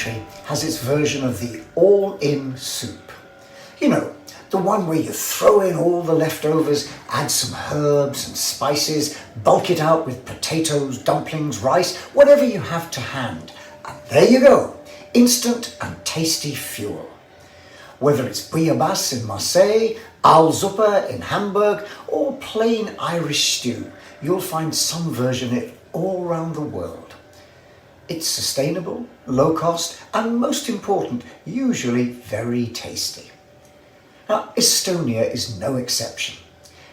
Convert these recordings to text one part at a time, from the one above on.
country has its version of the all-in soup. You know, the one where you throw in all the leftovers, add some herbs and spices, bulk it out with potatoes, dumplings, rice, whatever you have to hand. And there you go, instant and tasty fuel. Whether it's bouillabaisse in Marseille, Aalsuppe in Hamburg, or plain Irish stew, you'll find some version of it all around the world. It's sustainable, low cost, and most important, usually very tasty. Now, Estonia is no exception.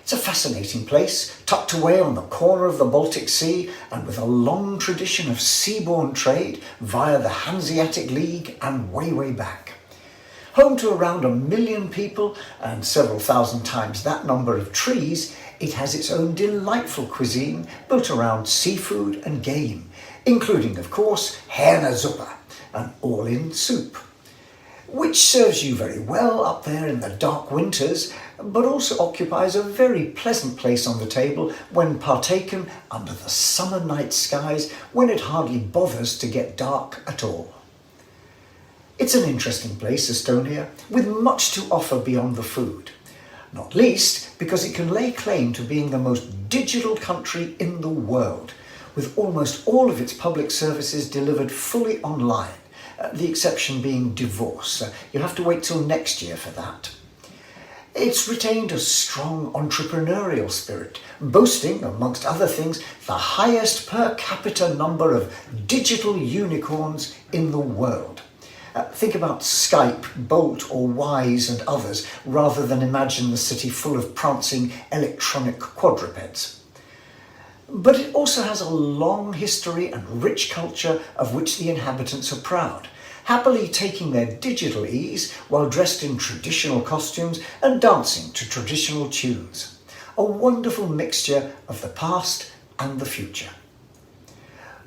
It's a fascinating place, tucked away on the corner of the Baltic Sea and with a long tradition of seaborne trade via the Hanseatic League and way back. Home to around 1 million people and several thousand times that number of trees, it has its own delightful cuisine built around seafood and game, including, of course, hernesuppe, an all-in soup, which serves you very well up there in the dark winters, but also occupies a very pleasant place on the table when partaken under the summer night skies when it hardly bothers to get dark at all. It's an interesting place, Estonia, with much to offer beyond the food, not least because it can lay claim to being the most digital country in the world, with almost all of its public services delivered fully online. The exception being divorce. You have to wait till next year for that. It's retained a strong entrepreneurial spirit, boasting, amongst other things, the highest per capita number of digital unicorns in the world. Think about Skype, Bolt or Wise and others, rather than imagine the city full of prancing electronic quadrupeds. But it also has a long history and rich culture of which the inhabitants are proud, happily taking their digital ease while dressed in traditional costumes and dancing to traditional tunes. A wonderful mixture of the past and the future.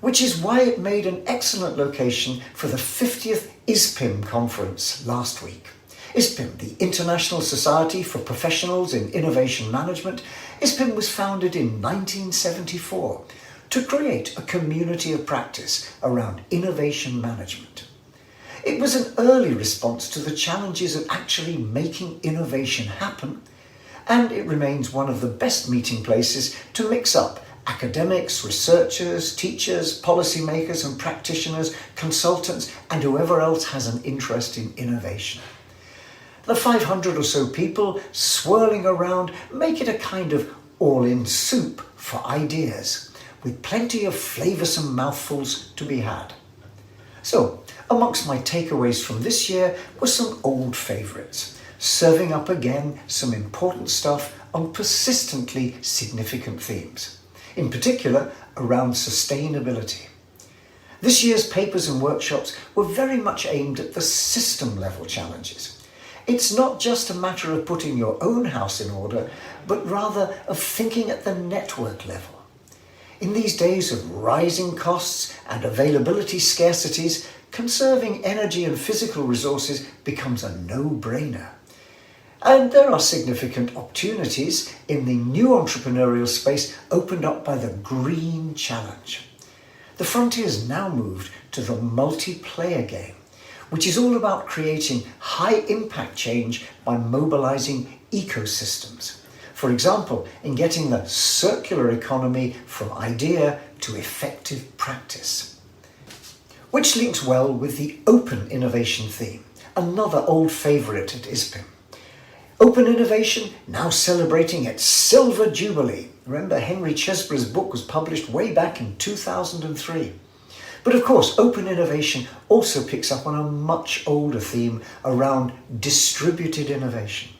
Which is why it made an excellent location for the 50th ISPIM conference last week. ISPIM, the International Society for Professionals in Innovation Management, ISPIM was founded in 1974 to create a community of practice around innovation management. It was an early response to the challenges of actually making innovation happen, and it remains one of the best meeting places to mix up academics, researchers, teachers, policymakers and practitioners, consultants, and whoever else has an interest in innovation. The 500 or so people swirling around make it a kind of all-in soup for ideas, with plenty of flavoursome mouthfuls to be had. So, amongst my takeaways from this year were some old favourites, serving up again some important stuff on persistently significant themes, in particular around sustainability. This year's papers and workshops were very much aimed at the system-level challenges. It's not just a matter of putting your own house in order, but rather of thinking at the network level. In these days of rising costs and availability scarcities, conserving energy and physical resources becomes a no-brainer. And there are significant opportunities in the new entrepreneurial space opened up by the Green Challenge. The frontier's now moved to the multiplayer game, which is all about creating high-impact change by mobilizing ecosystems. For example, in getting the circular economy from idea to effective practice. Which links well with the open innovation theme, another old favourite at ISPIM. Open innovation now celebrating its silver jubilee. Remember, Henry Chesborough's book was published way back in 2003. But of course, open innovation also picks up on a much older theme around distributed innovation.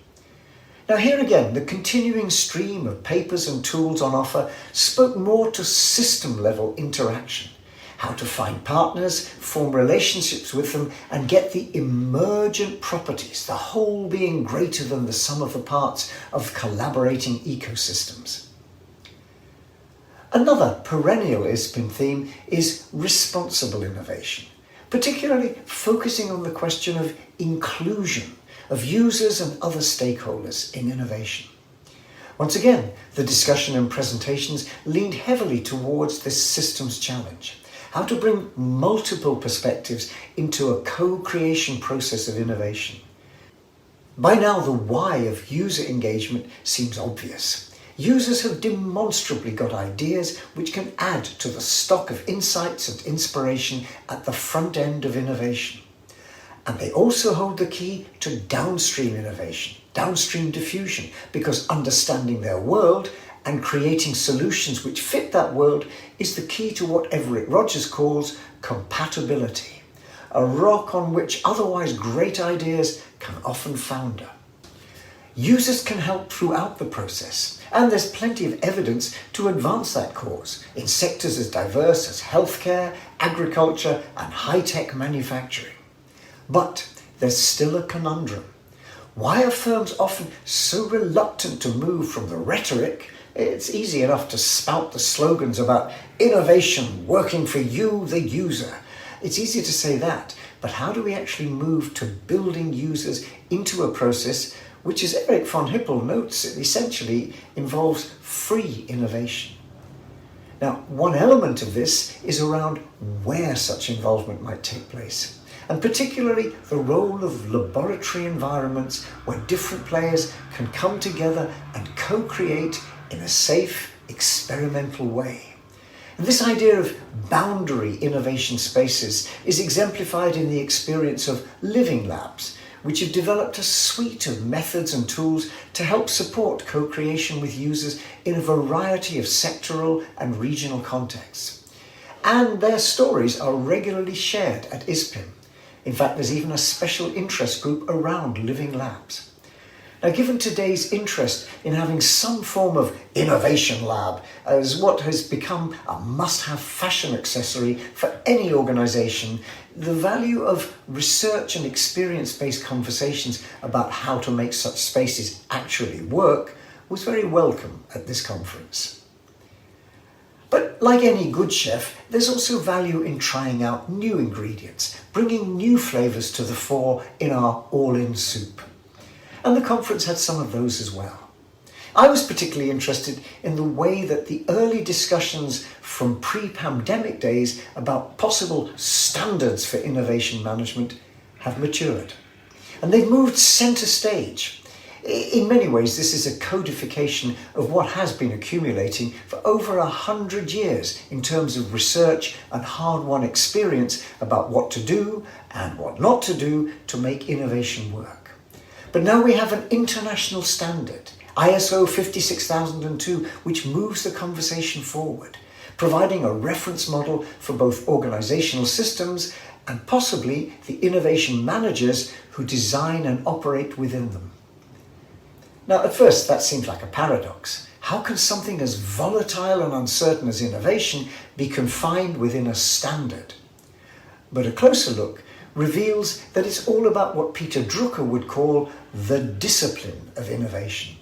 Now here again, the continuing stream of papers and tools on offer spoke more to system-level interaction, how to find partners, form relationships with them, and get the emergent properties, the whole being greater than the sum of the parts of collaborating ecosystems. Another perennial ISPIM theme is responsible innovation, particularly focusing on the question of inclusion of users and other stakeholders in innovation. Once again, the discussion and presentations leaned heavily towards this systems challenge, how to bring multiple perspectives into a co-creation process of innovation. By now, the why of user engagement seems obvious. Users have demonstrably got ideas which can add to the stock of insights and inspiration at the front end of innovation. And they also hold the key to downstream innovation, downstream diffusion, because understanding their world and creating solutions which fit that world is the key to what Everett Rogers calls compatibility, a rock on which otherwise great ideas can often founder. Users can help throughout the process, and there's plenty of evidence to advance that cause in sectors as diverse as healthcare, agriculture, and high-tech manufacturing. But there's still a conundrum. Why are firms often so reluctant to move from the rhetoric? It's easy enough to spout the slogans about innovation working for you, the user. It's easy to say that, but how do we actually move to building users into a process which, as Eric von Hippel notes, essentially involves free innovation? Now, one element of this is around where such involvement might take place, and particularly the role of laboratory environments where different players can come together and co-create in a safe, experimental way. And this idea of boundary innovation spaces is exemplified in the experience of Living Labs, which have developed a suite of methods and tools to help support co-creation with users in a variety of sectoral and regional contexts. And their stories are regularly shared at ISPIM. In fact, there's even a special interest group around Living Labs. Now, given today's interest in having some form of innovation lab as what has become a must-have fashion accessory for any organisation, the value of research and experience-based conversations about how to make such spaces actually work was very welcome at this conference. But like any good chef, there's also value in trying out new ingredients, bringing new flavours to the fore in our all-in soup. And the conference had some of those as well. I was particularly interested in the way that the early discussions from pre-pandemic days about possible standards for innovation management have matured. And they've moved centre stage. In many ways, this is a codification of what has been accumulating for over 100 years in terms of research and hard-won experience about what to do and what not to do to make innovation work. But now we have an international standard, ISO 56002, which moves the conversation forward, providing a reference model for both organizational systems and possibly the innovation managers who design and operate within them. Now, at first, that seems like a paradox. How can something as volatile and uncertain as innovation be confined within a standard? But a closer look reveals that it's all about what Peter Drucker would call the discipline of innovation.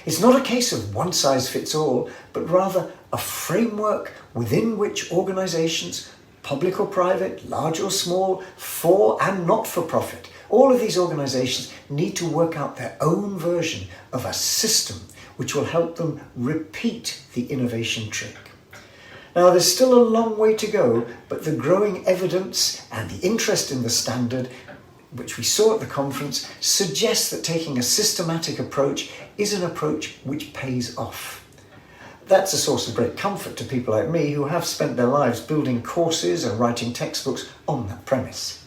It's not a case of one size fits all, but rather a framework within which organizations, public or private, large or small, for and not for profit, all of these organizations need to work out their own version of a system which will help them repeat the innovation trick. Now, there's still a long way to go, but the growing evidence and the interest in the standard, which we saw at the conference, suggests that taking a systematic approach is an approach which pays off. That's a source of great comfort to people like me who have spent their lives building courses and writing textbooks on that premise.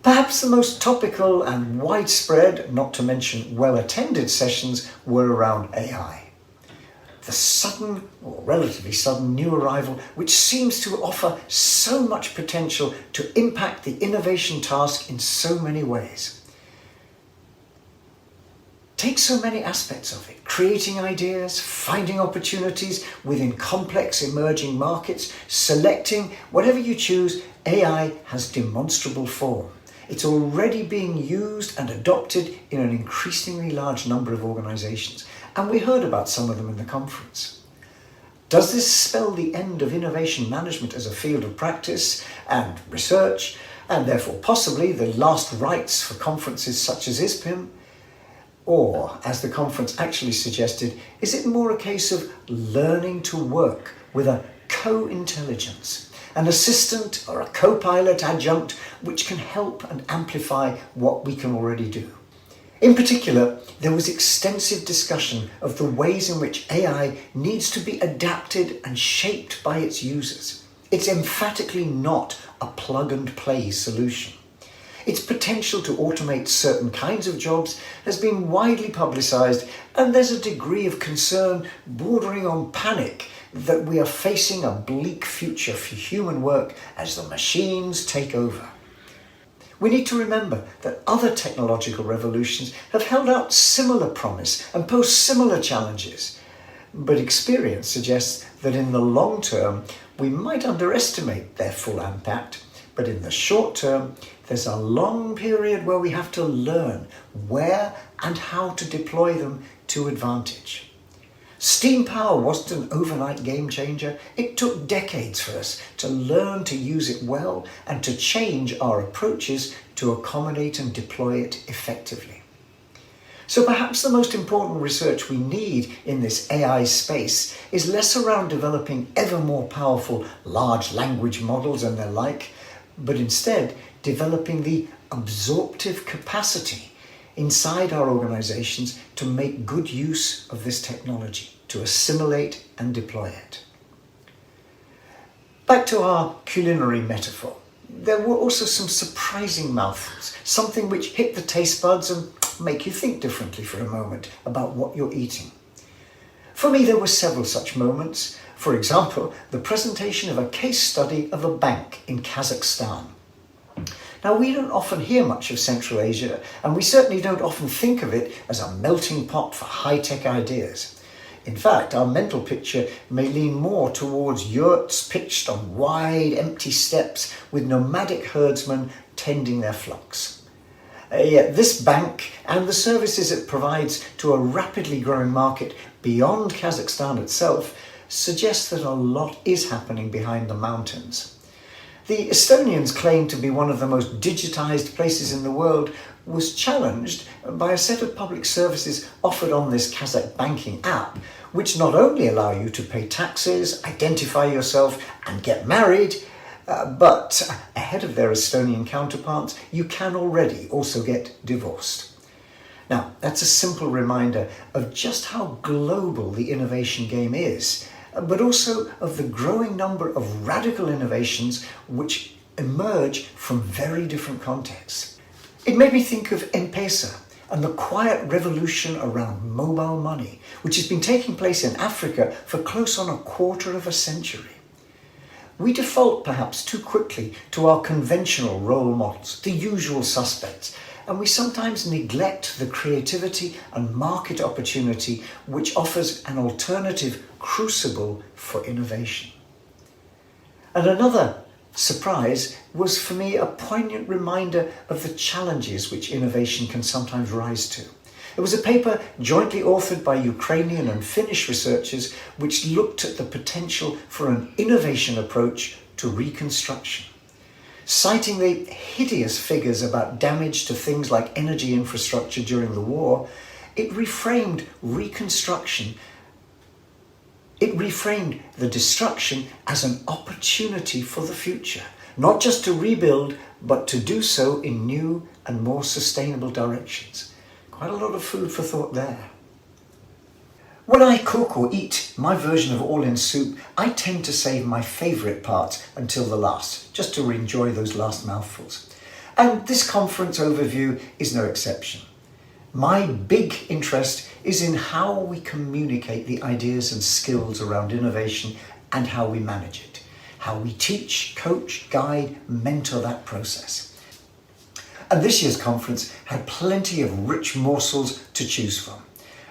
Perhaps the most topical and widespread, not to mention well-attended sessions were around AI. The sudden, or relatively sudden, new arrival which seems to offer so much potential to impact the innovation task in so many ways. Take so many aspects of it, creating ideas, finding opportunities within complex emerging markets, selecting, whatever you choose, AI has demonstrable form. It's already being used and adopted in an increasingly large number of organizations, and we heard about some of them in the conference. Does this spell the end of innovation management as a field of practice and research, and therefore possibly the last rites for conferences such as ISPIM? Or, as the conference actually suggested, is it more a case of learning to work with a co-intelligence, an assistant or a co-pilot adjunct which can help and amplify what we can already do. In particular, there was extensive discussion of the ways in which AI needs to be adapted and shaped by its users. It's emphatically not a plug-and-play solution. Its potential to automate certain kinds of jobs has been widely publicised, and there's a degree of concern bordering on panic that we are facing a bleak future for human work as the machines take over. We need to remember that other technological revolutions have held out similar promise and posed similar challenges, but experience suggests that in the long term we might underestimate their full impact, but in the short term there's a long period where we have to learn where and how to deploy them to advantage. Steam power wasn't an overnight game changer. It took decades for us to learn to use it well and to change our approaches to accommodate and deploy it effectively. So perhaps the most important research we need in this AI space is less around developing ever more powerful large language models and their like, but instead developing the absorptive capacity inside our organizations to make good use of this technology, to assimilate and deploy it. Back to our culinary metaphor. There were also some surprising mouthfuls, something which hit the taste buds and make you think differently for a moment about what you're eating. For me, there were several such moments. For example, the presentation of a case study of a bank in Kazakhstan. Now, we don't often hear much of Central Asia, and we certainly don't often think of it as a melting pot for high-tech ideas. In fact, our mental picture may lean more towards yurts pitched on wide, empty steppes with nomadic herdsmen tending their flocks. Yet this bank and the services it provides to a rapidly growing market beyond Kazakhstan itself suggest that a lot is happening behind the mountains. The Estonians claim to be one of the most digitized places in the world was challenged by a set of public services offered on this Kazakh banking app, which not only allow you to pay taxes, identify yourself and get married, but ahead of their Estonian counterparts, you can already also get divorced. Now, that's a simple reminder of just how global the innovation game is, but also of the growing number of radical innovations which emerge from very different contexts. It made me think of M-Pesa and the quiet revolution around mobile money, which has been taking place in Africa for close on a quarter of a century. We default perhaps too quickly to our conventional role models, the usual suspects, and we sometimes neglect the creativity and market opportunity which offers an alternative crucible for innovation. And another surprise was for me a poignant reminder of the challenges which innovation can sometimes rise to. It was a paper jointly authored by Ukrainian and Finnish researchers which looked at the potential for an innovation approach to reconstruction. Citing the hideous figures about damage to things like energy infrastructure during the war, it reframed the destruction as an opportunity for the future, not just to rebuild, but to do so in new and more sustainable directions. Quite a lot of food for thought there. When I cook or eat my version of all-in soup, I tend to save my favourite parts until the last, just to enjoy those last mouthfuls. And this conference overview is no exception. My big interest is in how we communicate the ideas and skills around innovation and how we manage it, how we teach, coach, guide, mentor that process. And this year's conference had plenty of rich morsels to choose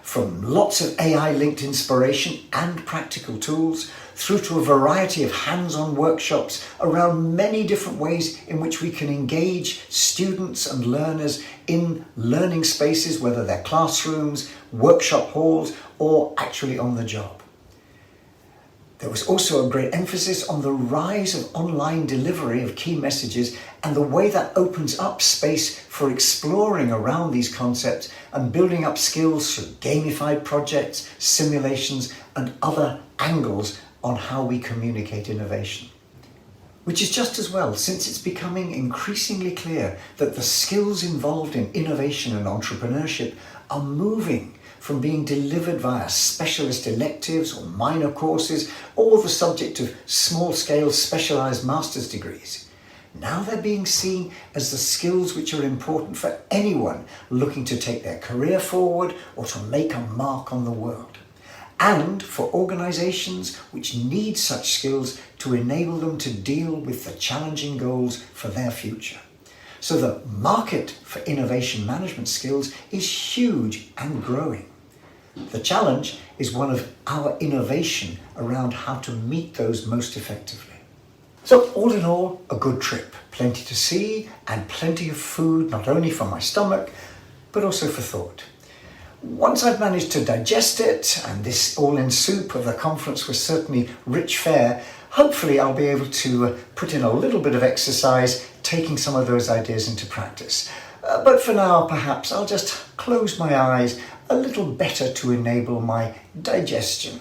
from lots of AI-linked inspiration and practical tools, through to a variety of hands-on workshops around many different ways in which we can engage students and learners in learning spaces, whether they're classrooms, workshop halls, or actually on the job. There was also a great emphasis on the rise of online delivery of key messages and the way that opens up space for exploring around these concepts and building up skills through gamified projects, simulations, and other angles on how we communicate innovation. Which is just as well, since it's becoming increasingly clear that the skills involved in innovation and entrepreneurship are moving from being delivered via specialist electives or minor courses or the subject of small-scale specialised master's degrees. Now they're being seen as the skills which are important for anyone looking to take their career forward or to make a mark on the world, and for organisations which need such skills to enable them to deal with the challenging goals for their future. So the market for innovation management skills is huge and growing. The challenge is one of our innovation around how to meet those most effectively. So all in all, a good trip. Plenty to see and plenty of food, not only for my stomach, but also for thought. Once I've managed to digest it, and this all-in soup of the conference was certainly rich fare, hopefully I'll be able to put in a little bit of exercise, taking some of those ideas into practice. But for now, perhaps I'll just close my eyes a little better to enable my digestion.